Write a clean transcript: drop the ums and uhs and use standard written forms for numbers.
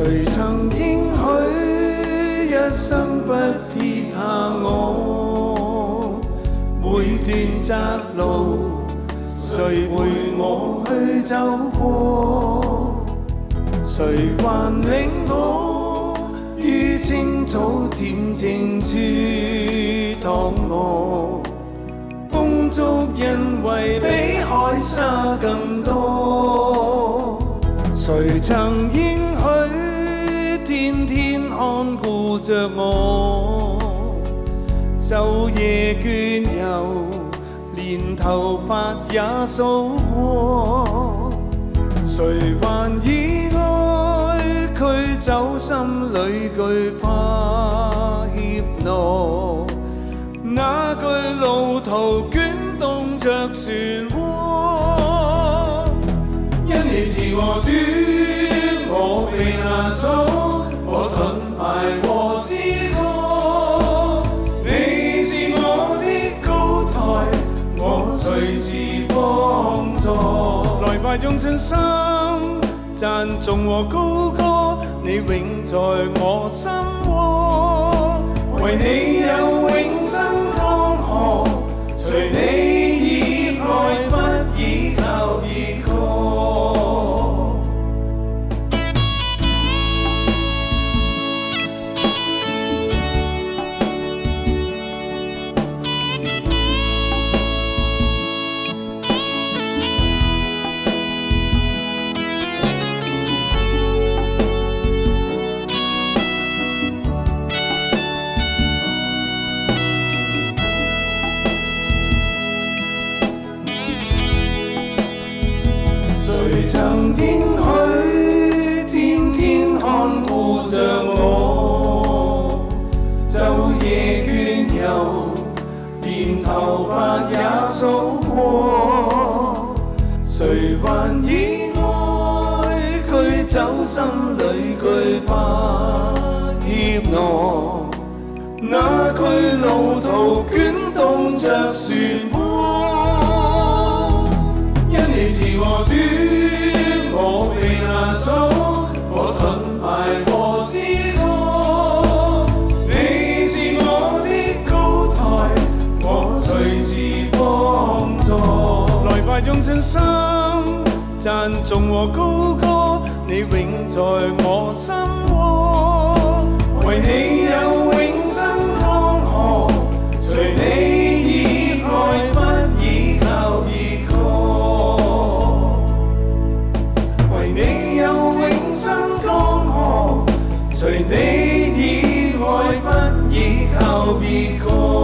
誰曾應許一生不撇下我？每段窄路，誰陪我去走過？誰還領我於青草恬靜處躺臥？風燭因為比海沙更多。誰曾應許天天看顧着我？晝夜倦遊，連頭髮也數過。誰還以愛驅走心裏懼怕怯懦？那句路途捲動着漩渦。因你是我主，我被拿走，我盾牌和詩歌。你是我的高台，我隨時幫助。來吧，用盡心讚頌和高歌，你永在我心窩。為你有永生江河，隨你以愛不依靠依靠。誰曾應許天天看顧着我？晝夜倦遊，連頭髮也數過。誰還以愛驅走心裏懼怕怯懦？那句路途捲動着漩渦。因你是我主，我被拿走，我盾牌和詩歌。你是我的高台，我隨時幫助。來吧，用盡心讚頌和高歌，你永在我心窩。為你有永生江河，隨你以愛不依靠依靠。為你有永生江河，隨你以愛不依靠依靠。